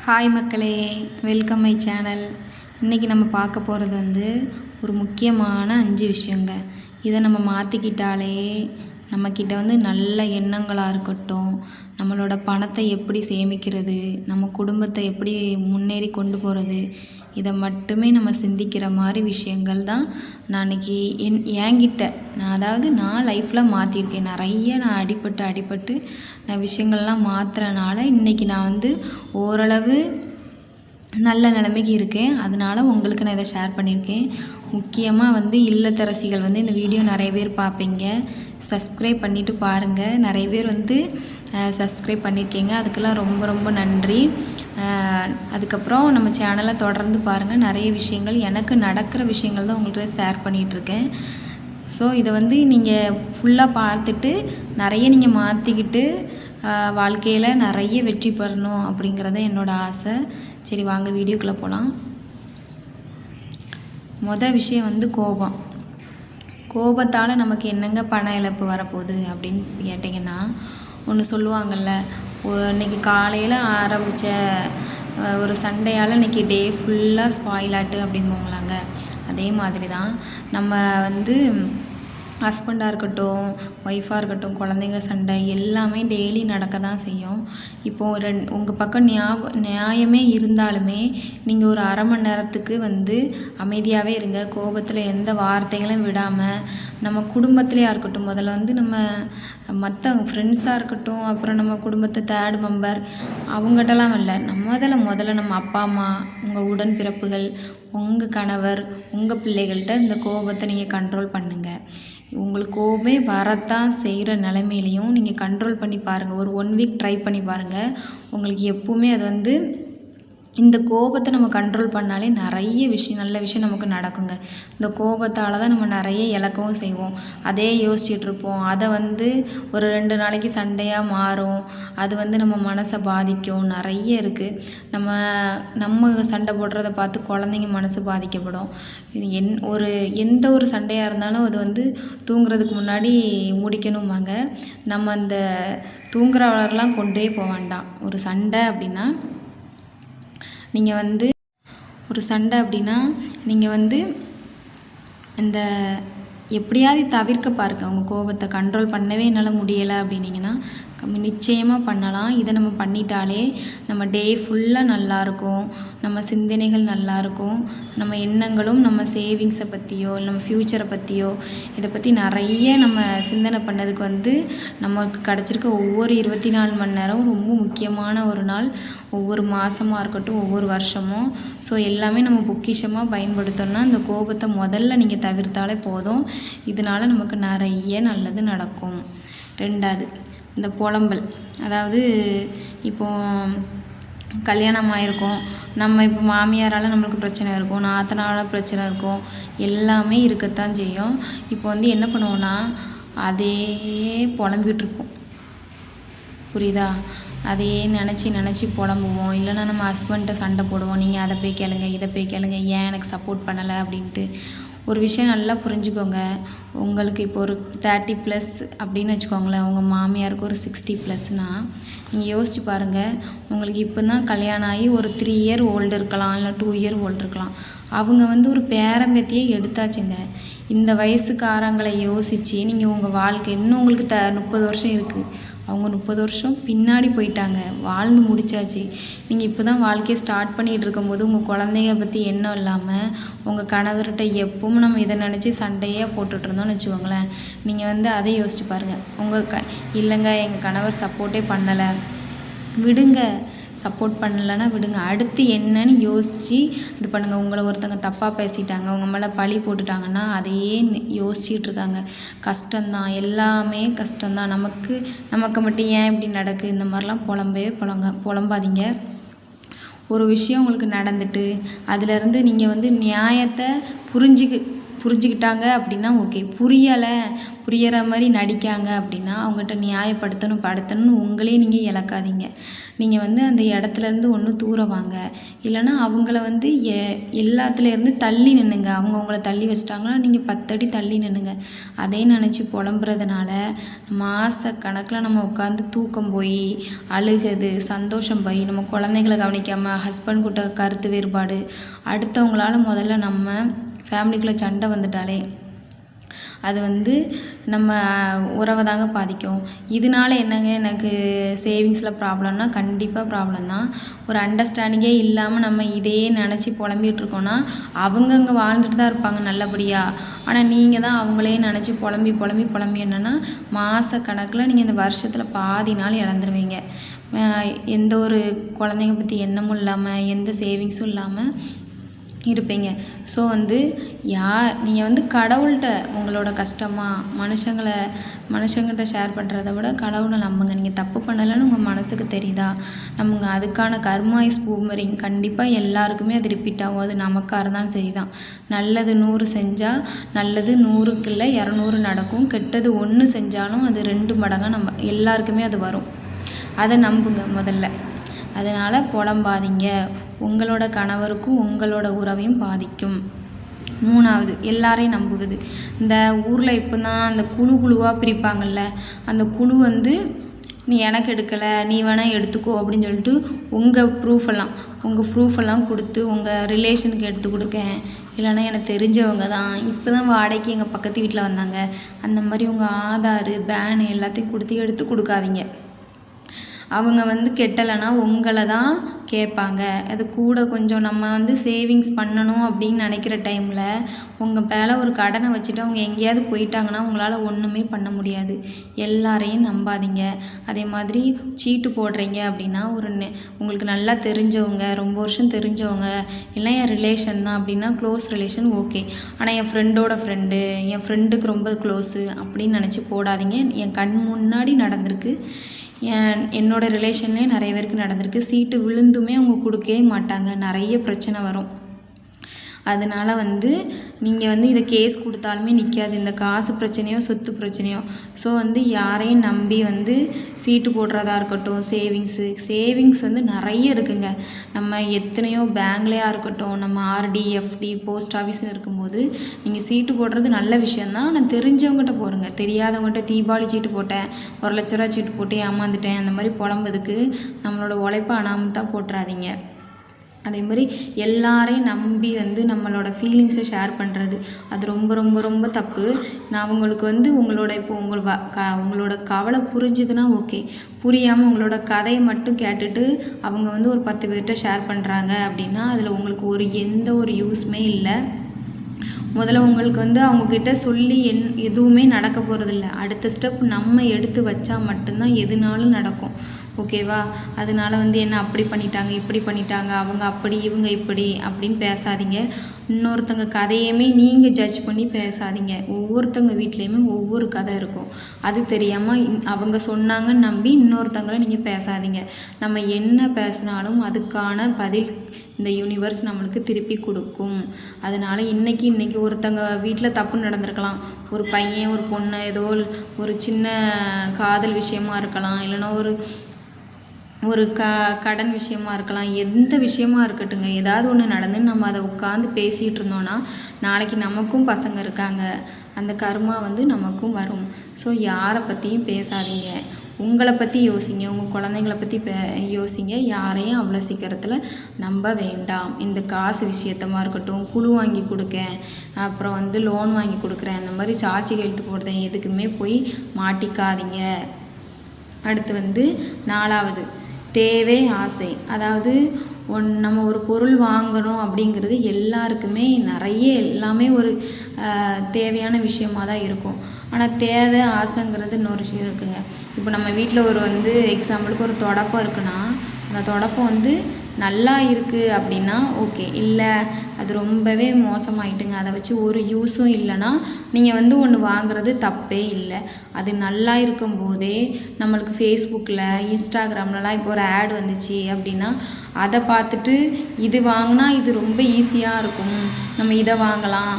Hi மக்களே, welcome my channel. இன்றைக்கி நம்ம பார்க்க போகிறது ஒரு முக்கியமான 5 விஷயங்க. இதை நம்ம மாற்றிக்கிட்டாலே நம்மக்கிட்ட நல்ல எண்ணங்களாக இருக்கட்டும், நம்மளோட பணத்தை எப்படி சேமிக்கிறது, நம்ம குடும்பத்தை எப்படி முன்னேறி கொண்டு போகிறது, இதை மட்டுமே நம்ம சிந்திக்கிற மாதிரி விஷயங்கள் தான் நான் இன்றைக்கி என்கிட்ட நான் லைஃப்பில் மாற்றிருக்கேன். நான் அடிபட்டு நான் விஷயங்கள்லாம் மாற்றுறனால இன்றைக்கி நான் ஓரளவு நல்ல நிலைமைக்கு இருக்கேன். அதனால் உங்களுக்கு நான் இதை ஷேர் பண்ணியிருக்கேன். முக்கியமாக இல்லத்தரசிகள் இந்த வீடியோ நிறைய பேர் பார்ப்பீங்க. சப்ஸ்கிரைப் பண்ணிவிட்டு பாருங்கள். நிறைய பேர் சப்ஸ்கிரைப் பண்ணியிருக்கீங்க, அதுக்கெல்லாம் ரொம்ப ரொம்ப நன்றி. அதுக்கப்புறம் நம்ம சேனலை தொடர்ந்து பாருங்கள். நிறைய விஷயங்கள் எனக்கு நடக்கிற விஷயங்கள் தான் உங்கள்கிட்ட ஷேர் பண்ணிகிட்ருக்கேன். ஸோ இதை நீங்கள் ஃபுல்லாக பார்த்துட்டு நிறைய நீங்கள் மாற்றிக்கிட்டு வாழ்க்கையில் நிறைய வெற்றி பெறணும் அப்படிங்கிறத என்னோடய ஆசை. சரி, வாங்க வீடியோக்குள்ளே போகலாம். மொதல் விஷயம் கோபம். கோபத்தால் நமக்கு என்னங்க பண இழப்பு வரப்போகுது அப்படின்னு கேட்டிங்கன்னா, ஒன்று சொல்லுவாங்கள்ல, இன்றைக்கி காலையில் ஆரம்பித்த ஒரு சண்டையால் இன்றைக்கி டே ஃபுல்லாக ஸ்பாயில் ஆட்டு அப்படிம்போங்களாங்க. அதே மாதிரி தான் நம்ம ஹஸ்பண்டாக இருக்கட்டும், ஒய்ஃபாக இருக்கட்டும், குழந்தைங்க சண்டை எல்லாமே டெய்லி நடக்க தான் செய்யும். இப்போது உங்கள் பக்கம் நியாயமே இருந்தாலுமே நீங்கள் ஒரு அரை மணி நேரத்துக்கு அமைதியாகவே இருங்க. கோபத்தில் எந்த வார்த்தைகளும் விடாமல் நம்ம குடும்பத்துலேயா இருக்கட்டும், முதல்ல நம்ம மற்ற ஃப்ரெண்ட்ஸாக இருக்கட்டும், அப்புறம் நம்ம குடும்பத்தை தேர்ட் மெம்பர் அவங்ககிட்டலாம் இல்லை, முதல்ல நம்ம அப்பா அம்மா, உங்கள் உடன்பிறப்புகள், உங்கள் கணவர், உங்கள் பிள்ளைகள்கிட்ட இந்த கோபத்தை நீங்கள் கண்ட்ரோல் பண்ணுங்கள். உங்களுக்கு கோபமே வரத்தான் செய்கிற நிலைமையிலையும் நீங்கள் கண்ட்ரோல் பண்ணி பாருங்கள். ஒரு 1 வீக் ட்ரை பண்ணி பாருங்கள். உங்களுக்கு எப்போவுமே அது இந்த கோபத்தை நம்ம கண்ட்ரோல் பண்ணாலே நிறைய நல்ல விஷயம் நமக்கு நடக்குங்க. இந்த கோபத்தால் தான் நம்ம நிறைய இழக்கவும் செய்வோம். அதே யோசிச்சுட்ருப்போம். அதை ஒரு 2 நாளைக்கு சண்டையாக மாறும். அது நம்ம மனசை பாதிக்கும். நிறைய இருக்குது. நம்ம சண்டை போடுறத பார்த்து குழந்தைங்க மனசு பாதிக்கப்படும். எந்த ஒரு சண்டையாக இருந்தாலும் அது தூங்குறதுக்கு முன்னாடி முடிக்கணுமாங்க. நம்ம அந்த தூங்குறவரெலாம் கொண்டே போக வேண்டாம். ஒரு சண்டை அப்படின்னா நீங்கள் ஒரு சண்டை அப்படின்னா நீங்கள் இந்த எப்படியாவது தவிர்க்க பாருங்க. உங்கள் கோபத்தை கண்ட்ரோல் பண்ணவே என்னால் முடியலை அப்படின்னீங்கன்னா நிச்சயமாக பண்ணலாம். இதை நம்ம பண்ணிட்டாலே நம்ம டே ஃபுல்லாக நல்லாயிருக்கும். நம்ம சிந்தனைகள் நல்லாயிருக்கும். நம்ம எண்ணங்களும் நம்ம சேவிங்ஸை பற்றியோ நம்ம ஃப்யூச்சரை பற்றியோ இதை பற்றி நிறைய நம்ம சிந்தனை பண்ணதுக்கு நமக்கு கிடச்சிருக்க ஒவ்வொரு 24 மணி நேரம் ரொம்ப முக்கியமான ஒரு நாள். ஒவ்வொரு மாதமாக இருக்கட்டும், ஒவ்வொரு வருஷமும். ஸோ எல்லாமே நம்ம பொக்கிஷமாக பயன்படுத்தணும்னா இந்த கோபத்தை முதல்ல நீங்கள் தவிர்த்தாலே போதும். இதனால் நமக்கு நிறைய நல்லது நடக்கும். 2வது, இந்த புலம்பல். அதாவது இப்போது கல்யாணம் ஆகிருக்கும், நம்ம இப்போ மாமியாரால் நம்மளுக்கு பிரச்சனை இருக்கும், நாத்தனால பிரச்சனை இருக்கும், எல்லாமே இருக்கத்தான் செய்யும். இப்போ என்ன பண்ணுவோன்னா அதே புலம்பிகிட்ருப்போம். புரியுதா? அதையே நினச்சி புலம்புவோம். இல்லைன்னா நம்ம ஹஸ்பண்ட்டை சண்டை போடுவோம். நீங்கள் அதை போய் கேளுங்க, இதை போய் கேளுங்க, ஏன் எனக்கு சப்போர்ட் பண்ணலை அப்படின்ட்டு. ஒரு விஷயம் நல்லா புரிஞ்சுக்கோங்க. உங்களுக்கு இப்போ ஒரு 30+ அப்படின்னு வச்சுக்கோங்களேன். உங்கள் மாமியாருக்கு ஒரு 60+னால் நீங்கள் யோசிச்சு பாருங்கள். உங்களுக்கு இப்போ தான் கல்யாணம் ஆகி ஒரு 3 இயர் ஓல்டு இருக்கலாம், இல்லை 2 இயர் ஓல்டு இருக்கலாம். அவங்க ஒரு பேரம்பேத்தியே எடுத்தாச்சுங்க. இந்த வயசுக்காரங்களை யோசித்து நீங்கள் உங்கள் வாழ்க்கை இன்னும் உங்களுக்கு 30 வருஷம் இருக்குது. அவங்க 30 வருஷம் பின்னாடி போயிட்டாங்க, வாழ்ந்து முடிச்சாச்சு. நீங்கள் இப்போ தான் வாழ்க்கையை ஸ்டார்ட் பண்ணிகிட்டு இருக்கும்போது உங்கள் குழந்தைங்க பற்றி எண்ணம் இல்லாமல் உங்கள் கணவர்கிட்ட எப்பவும் நம்ம இதை நினச்சி சண்டையே போட்டுட்ருந்தோம்னு வச்சுக்கோங்களேன். நீங்கள் அதை யோசிச்சு பாருங்கள். இல்லைங்க எங்கள் கணவர் சப்போர்ட்டே பண்ணலை, விடுங்க. சப்போர்ட் பண்ணலைன்னா விடுங்க. அடுத்து என்னன்னு யோசித்து இது பண்ணுங்கள். உங்களை ஒருத்தங்க தப்பாக பேசிட்டாங்க, உங்கள் மேலே பழி போட்டுட்டாங்கன்னா அதையே யோசிச்சுட்ருக்காங்க. கஷ்டம்தான், எல்லாமே கஷ்டம்தான். நமக்கு மட்டும் ஏன் இப்படி நடக்குது, இந்த மாதிரிலாம் புலம்பாதீங்க. ஒரு விஷயம் உங்களுக்கு நடந்துட்டு அதிலேருந்து நீங்கள் நியாயத்தை புரிஞ்சுக்கிட்டாங்க அப்படின்னா ஓகே, புரியற மாதிரி நடிக்காங்க அப்படின்னா அவங்ககிட்ட நியாயப்படுத்தணும்னு உங்களே நீங்கள் இழக்காதீங்க. நீங்கள் வந்து அந்த இடத்துலேருந்து ஒன்று தூர வாங்க, இல்லைன்னா அவங்கள வந்து எல்லாத்துலேருந்து தள்ளி நின்றுங்க. அவங்க உங்களை தள்ளி வச்சிட்டாங்கன்னா நீங்கள் 10 அடி தள்ளி நின்றுங்க. அதே நினச்சி புலம்புறதுனால மாதக்கணக்கில் நம்ம உட்காந்து தூக்கம் போய் அழுகிறது, சந்தோஷம் போய் நம்ம குழந்தைங்களை கவனிக்காமல் ஹஸ்பண்ட் கிட்ட கருத்து வேறுபாடு, அடுத்தவங்களால முதல்ல நம்ம ஃபேமிலிக்குள்ளே சண்டை வந்துட்டாலே அது வந்து நம்ம உறவை தாங்க பாதிக்கும். இதனால என்னங்க எனக்கு சேவிங்ஸில் ப்ராப்ளம்னா கண்டிப்பாக ப்ராப்ளம் தான். ஒரு அண்டர்ஸ்டாண்டிங்கே இல்லாமல் நம்ம இதையே நினச்சி புலம்பிகிட்டு இருக்கோன்னா அவங்க அங்கே வாழ்ந்துட்டு தான் இருப்பாங்க நல்லபடியாக. ஆனால் நீங்கள் தான் அவங்களே நினச்சி புலம்பி என்னென்னா மாதக்கணக்கில் நீங்கள் இந்த வருஷத்தில் பாதி நாள் இழந்துருவீங்க. எந்த ஒரு குழந்தைங்க பற்றி எண்ணமும் இல்லாமல் எந்த சேவிங்ஸும் இல்லாமல் இருப்பீங்க. ஸோ வந்து நீங்கள் வந்து கடவுள்கிட்ட உங்களோட கஷ்டமாக மனுஷங்கிட்ட ஷேர் பண்ணுறத விட கடவுளை நம்புங்க. நீங்கள் தப்பு பண்ணலைன்னு உங்கள் மனசுக்கு தெரியுதா, நம்புங்க. அதுக்கான கர்மா இஸ் பூமரிங். கண்டிப்பாக எல்லாருக்குமே அது ரிப்பீட் ஆகும். அது நமக்காக இருந்தாலும் சரி தான். நல்லது 100 செஞ்சால் நல்லது 100க்கு இல்லை 200 நடக்கும். கெட்டது 1 செஞ்சாலும் அது 2 மடங்காக நம்ம எல்லாருக்குமே அது வரும். அதை நம்புங்க முதல்ல. அதனால் புலம்பாதீங்க. உங்களோட கணவருக்கும் உங்களோட உறவையும் பாதிக்கும். 3வது, எல்லாரையும் நம்புவது. இந்த ஊரில் இப்போ தான் அந்த குழுவாக பிரிப்பாங்கள்ல, அந்த குழு வந்து நீ எனக்கு எடுக்கலை, நீ வேணால் எடுத்துக்கோ அப்படின்னு சொல்லிட்டு உங்கள் ப்ரூஃபெல்லாம் கொடுத்து உங்கள் ரிலேஷனுக்கு எடுத்து கொடுக்கேன், இல்லைன்னா எனக்கு தெரிஞ்சவங்க தான், இப்போ தான் வாடகைக்கு எங்கள் பக்கத்து வீட்டில் வந்தாங்க, அந்த மாதிரி உங்கள் ஆதார் பேன் எல்லாத்தையும் எடுத்து கொடுக்காதீங்க. அவங்க வந்து கெட்டலைன்னா உங்களை தான் கேட்பாங்க. அது கூட கொஞ்சம் நம்ம வந்து சேவிங்ஸ் பண்ணணும் அப்படின்னு நினைக்கிற டைமில் உங்கள் மேலே ஒரு கடனை வச்சுட்டு அவங்க எங்கேயாவது போயிட்டாங்கன்னா உங்களால் ஒன்றுமே பண்ண முடியாது. எல்லாரையும் நம்பாதீங்க. அதே மாதிரி சீட்டு போடுறீங்க அப்படின்னா உங்களுக்கு நல்லா தெரிஞ்சவங்க, ரொம்ப வருஷம் தெரிஞ்சவங்க, இல்லை என் ரிலேஷன் தான் அப்படின்னா க்ளோஸ் ரிலேஷன் ஓகே. ஆனால் என் ஃப்ரெண்டோட ஃப்ரெண்டு, என் ஃப்ரெண்டுக்கு ரொம்ப க்ளோஸு அப்படின்னு நினச்சி போடாதீங்க. என் கண் முன்னாடி நடந்திருக்கு. என்னோடய ரிலேஷன்லேயே நிறைய பேருக்கு நடந்திருக்கு. சீட்டு விழுந்துமே அவங்க கொடுக்கவே மாட்டாங்க. நிறைய பிரச்சனை வரும். அதனால் வந்து நீங்கள் வந்து இதை கேஸ் கொடுத்தாலுமே நிற்காது, இந்த காசு பிரச்சனையோ சொத்து பிரச்சனையோ. ஸோ வந்து யாரையும் நம்பி வந்து சீட்டு போடுறதா இருக்கட்டும், சேவிங்ஸ் வந்து நிறைய இருக்குங்க. நம்ம எத்தனையோ பேங்க்லேயா இருக்கட்டும், நம்ம ஆர்டி, எஃப்டி, போஸ்ட் ஆஃபீஸ்னு இருக்கும்போது நீங்கள் சீட்டு போடுறது நல்ல விஷயந்தான். நான் தெரிஞ்சவங்ககிட்ட போகிறேங்க. தெரியாதவங்ககிட்ட தீபாவளி சீட்டு போட்டேன், 1 லட்ச ரூபா சீட்டு போட்டு ஏமாந்துட்டேன், அந்த மாதிரி புலம்புறதுக்கு நம்மளோட உழைப்பை அனாமத்தாக போட்டுறாதீங்க. அதே மாதிரி எல்லாரையும் நம்பி வந்து நம்மளோட ஃபீலிங்ஸை ஷேர் பண்ணுறது அது ரொம்ப ரொம்ப ரொம்ப தப்பு. நான் அவங்களுக்கு வந்து உங்களோட கவலை புரிஞ்சுதுன்னா ஓகே. புரியாமல் உங்களோட கதையை மட்டும் கேட்டுட்டு அவங்க வந்து ஒரு 10 பேர்கிட்ட ஷேர் பண்ணுறாங்க அப்படின்னா அதில் உங்களுக்கு எந்த ஒரு யூஸுமே இல்லை. முதல்ல உங்களுக்கு வந்து அவங்கக்கிட்ட சொல்லி எதுவுமே நடக்க போகிறதில்ல. அடுத்த ஸ்டெப் நம்ம எடுத்து வச்சா மட்டும்தான் எதுனாலும் நடக்கும். ஓகேவா? அதனால வந்து என்ன அப்படி பண்ணிட்டாங்க, இப்படி பண்ணிட்டாங்க, அவங்க அப்படி இவங்க இப்படி அப்படின்னு பேசாதீங்க. இன்னொருத்தங்க கதையுமே நீங்கள் ஜட்ஜ் பண்ணி பேசாதீங்க. ஒவ்வொருத்தங்க வீட்லேயுமே ஒவ்வொரு கதை இருக்கும். அது தெரியாமல் அவங்க சொன்னாங்கன்னு நம்பி இன்னொருத்தங்களை நீங்கள் பேசாதீங்க. நம்ம என்ன பேசினாலும் அதுக்கான பதில் இந்த யூனிவர்ஸ் நம்மளுக்கு திருப்பி கொடுக்கும். அதனால் இன்றைக்கி ஒருத்தங்க வீட்டில் தப்பு நடந்திருக்கலாம். ஒரு பையன் ஒரு பொண்ணு ஏதோ ஒரு சின்ன காதல் விஷயமா இருக்கலாம், இல்லைன்னா ஒரு கடன் விஷயமா இருக்கலாம், எந்த விஷயமா இருக்கட்டுங்க. ஏதாவது ஒன்று நடந்து நம்ம அதை உட்காந்து பேசிகிட்டு இருந்தோன்னா நாளைக்கு நமக்கும் பசங்க இருக்காங்க, அந்த கர்மா வந்து நமக்கும் வரும். ஸோ யாரை பற்றியும் பேசாதீங்க. உங்களை பற்றி யோசிங்க, உங்கள் குழந்தைங்கள பற்றி யோசிங்க. யாரையும் அவ்வளோ சீக்கிரத்தில் நம்ப வேண்டாம். இந்த காசு விஷயத்தமாக இருக்கட்டும், குழு வாங்கி கொடுக்கேன், அப்புறம் வந்து லோன் வாங்கி கொடுக்குறேன், அந்த மாதிரி சாட்சி கையெழுத்து போடுறேன், எதுக்குமே போய் மாட்டிக்காதீங்க. அடுத்து வந்து 4வது, தேவை ஆசை. அதாவது நம்ம ஒரு பொருள் வாங்கணும் அப்படிங்கிறது எல்லாருக்குமே எல்லாமே ஒரு தேவையான விஷயமாக தான் இருக்கும். ஆனால் தேவை ஆசைங்கிறது இன்னொரு விஷயம் இருக்குங்க. இப்போ நம்ம வீட்டில் வந்து எக்ஸாம்பிளுக்கு ஒரு தொடப்பம் இருக்குன்னா அந்த தொடப்பம் வந்து நல்லா இருக்குது அப்படின்னா ஓகே. இல்லை அது ரொம்பவே மோசமாயிட்டுங்க, அதை வச்சு ஒரு யூஸும் இல்லைன்னா நீங்கள் வந்து ஒன்று வாங்குறது தப்பே இல்லை. அது நல்லா இருக்கும்போதே நம்மளுக்கு ஃபேஸ்புக்கில், இன்ஸ்டாகிராம்லலாம் இப்போ ஒரு ஆட் வந்துச்சு அப்படின்னா அதை பார்த்துட்டு இது வாங்கினா இது ரொம்ப ஈஸியாக இருக்கும், நம்ம இதை வாங்கலாம்,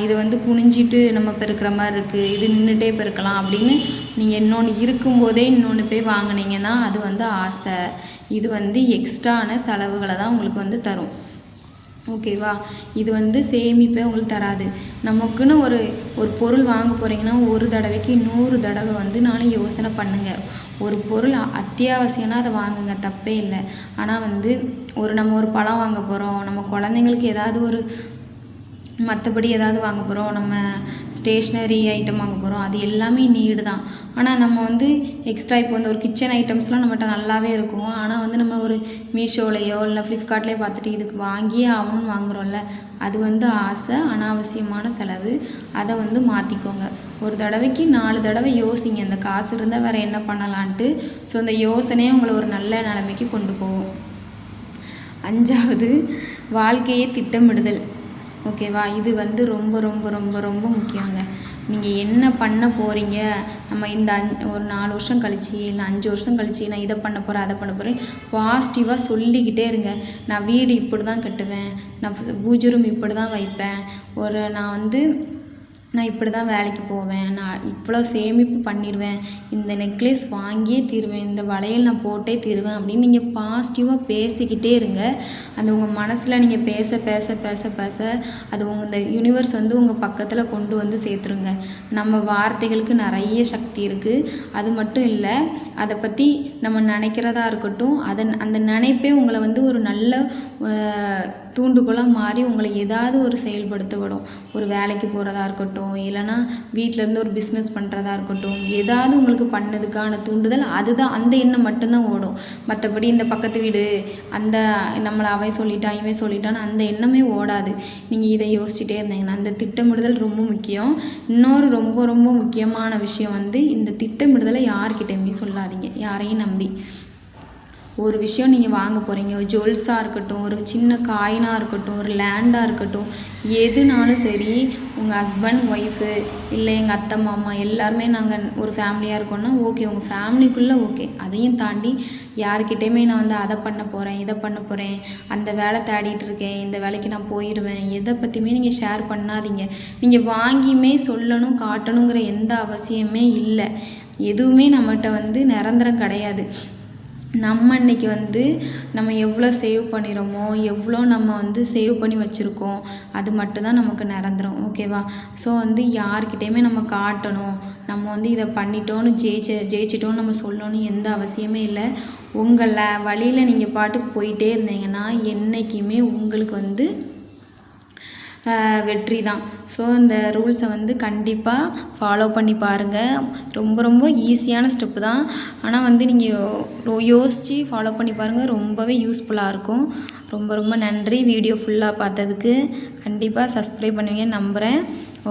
இது வந்து குனிஞ்சிட்டு நம்ம பெருக்கிற மாதிரி இருக்குது, இது நின்றுட்டே பெருக்கலாம் அப்படின்னு நீங்கள் இன்னொன்று இருக்கும்போதே இன்னொன்று போய் வாங்கினீங்கன்னா அது வந்து ஆசை. இது வந்து எக்ஸ்ட்ரான செலவுகளை தான் உங்களுக்கு வந்து தரும். ஓகேவா? இது வந்து சேமிப்பே உங்களுக்கு தராது. நமக்குன்னு ஒரு பொருள் வாங்க போகிறீங்கன்னா ஒரு தடவைக்கு 100 தடவை வந்து நானும் யோசனை பண்ணுங்கள். ஒரு பொருள் அத்தியாவசியம்னா அதை வாங்குங்க, தப்பே இல்லை. ஆனால் வந்து நம்ம ஒரு பழம் வாங்க போகிறோம், நம்ம குழந்தைங்களுக்கு ஏதாவது ஒரு மற்றபடி ஏதாவது வாங்க போகிறோம், நம்ம ஸ்டேஷ்னரி ஐட்டம் வாங்க போகிறோம், அது எல்லாமே நீடு தான். ஆனால் நம்ம வந்து எக்ஸ்ட்ரா இப்போ வந்து ஒரு கிச்சன் ஐட்டம்ஸ்லாம் நம்மகிட்ட நல்லாவே இருக்கும். ஆனால் வந்து நம்ம ஒரு மீஷோலையோ இல்லை ஃப்ளிப்கார்ட்லேயோ பார்த்துட்டு இதுக்கு வாங்கியே ஆகணும்னு வாங்குகிறோம்ல, அது வந்து ஆசை, அனாவசியமான செலவு. அதை வந்து மாற்றிக்கோங்க. ஒரு தடவைக்கு 4 தடவை யோசிங்க, இந்த காசு இருந்தால் வேறு என்ன பண்ணலான்ட்டு. ஸோ இந்த யோசனையே உங்களை ஒரு நல்ல நிலைமைக்கு கொண்டு போகும். 5வது, வாழ்க்கையை திட்டமிடுதல். ஓகேவா? இது வந்து ரொம்ப ரொம்ப ரொம்ப ரொம்ப முக்கியங்க. நீங்கள் என்ன பண்ண போகிறீங்க, நம்ம இந்த ஒரு 4 வருஷம் கழிச்சு இல்லை 5 வருஷம் கழிச்சு நான் இதை பண்ண போகிறேன், அதை பண்ண போகிறேன், பாசிட்டிவாக சொல்லிக்கிட்டே இருங்க. நான் வீடு இப்படி தான் கட்டுவேன், நான் பூஜை ரூம் இப்படி தான் வைப்பேன், நான் இப்படி தான் வேலைக்கு போவேன், நான் இவ்வளோ சேமிப்பு பண்ணிடுவேன், இந்த நெக்லஸ் வாங்கியே தீருவேன், இந்த வளையல் நான் போட்டே தீருவேன் அப்படின்னு நீங்கள் பாசிட்டிவாக பேசிக்கிட்டே இருங்க. அந்த உங்கள் மனசில் நீங்கள் பேச பேச பேச பேச அது இந்த யூனிவர்ஸ் வந்து உங்கள் பக்கத்தில் கொண்டு வந்து சேர்த்துருங்க. நம்ம வார்த்தைகளுக்கு நிறைய சக்தி இருக்குது. அது மட்டும் இல்லை, அதை பற்றி நம்ம நினைக்கிறதா இருக்கட்டும், அந்த நினைப்பே உங்களை வந்து ஒரு நல்ல தூண்டுகோலாக மாறி உங்களை ஏதாவது ஒரு செயல்படுத்த விடும். ஒரு வேலைக்கு போகிறதா இருக்கட்டும், இல்லைனா வீட்டிலேருந்து ஒரு பிஸ்னஸ் பண்ணுறதா இருக்கட்டும், ஏதாவது உங்களுக்கு பண்ணதுக்கான தூண்டுதல் அதுதான். அந்த எண்ணம் மட்டும்தான் ஓடும். மற்றபடி இந்த பக்கத்து வீடு நம்மளை அவன் சொல்லிட்டான் இவன் சொல்லிட்டான்னு அந்த எண்ணமே ஓடாது. நீங்கள் இதை யோசிச்சுட்டே இருந்தீங்கன்னா அந்த திட்டமிடுதல் ரொம்ப முக்கியம். இன்னொரு ரொம்ப ரொம்ப முக்கியமான விஷயம் வந்து இந்த திட்டமிடுதலை யார்கிட்டையுமே சொல்லாதீங்க, யாரையும் நம்பி. ஒரு விஷயம் நீங்கள் வாங்க போகிறீங்க, ஒரு ஜுவல்ஸாக இருக்கட்டும், ஒரு சின்ன காயினாக இருக்கட்டும், ஒரு லேண்டாக இருக்கட்டும், எதுனாலும் சரி, உங்கள் ஹஸ்பண்ட் ஒய்ஃபு இல்லை எங்கள் அத்தை மாமா எல்லாருமே நாங்கள் ஒரு ஃபேமிலியாக இருக்கோம்னா ஓகே, உங்கள் ஃபேமிலிக்குள்ளே ஓகே. அதையும் தாண்டி யாருக்கிட்டேயுமே நான் வந்து அதை பண்ண போகிறேன், இதை பண்ண போகிறேன், அந்த வேலை தேடிட்டு இருக்கேன், இந்த வேலைக்கு நான் போயிடுவேன், எதை பற்றியுமே நீங்கள் ஷேர் பண்ணாதீங்க. நீங்கள் வாங்கியுமே சொல்லணும் காட்டணுங்கிற எந்த அவசியமே இல்லை. எதுவுமே நம்மகிட்ட வந்து நிரந்தரம் கிடையாது. நம்ம இன்றைக்கி வந்து நம்ம எவ்வளோ சேவ் பண்ணிடுறோமோ, எவ்வளோ நம்ம வந்து சேவ் பண்ணி வச்சுருக்கோம், அது மட்டும்தான் நமக்கு நிரந்தரம். ஓகேவா? ஸோ வந்து யார்கிட்டையுமே நம்ம காட்டணும், நம்ம வந்து இதை பண்ணிட்டோன்னு ஜெயிச்சிட்டோன்னு நம்ம சொல்லணும்னு எந்த அவசியமே இல்லை. உங்களை வழியில் நீங்கள் பாட்டுக்கு போயிட்டே இருந்தீங்கன்னா என்றைக்குமே உங்களுக்கு வந்து வெற்றி தான். ஸோ இந்த ரூல்ஸை வந்து கண்டிப்பாக ஃபாலோ பண்ணி பாருங்கள். ரொம்ப ரொம்ப ஈஸியான ஸ்டெப்பு தான். ஆனால் வந்து நீங்கள் யோசித்து ஃபாலோ பண்ணி பாருங்கள், ரொம்பவே யூஸ்ஃபுல்லாக இருக்கும். ரொம்ப ரொம்ப நன்றி வீடியோ ஃபுல்லாக பார்த்ததுக்கு. கண்டிப்பாக சப்ஸ்கிரைப் பண்ணுவீங்கன்னு நம்புகிறேன்.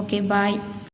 ஓகே, பாய்.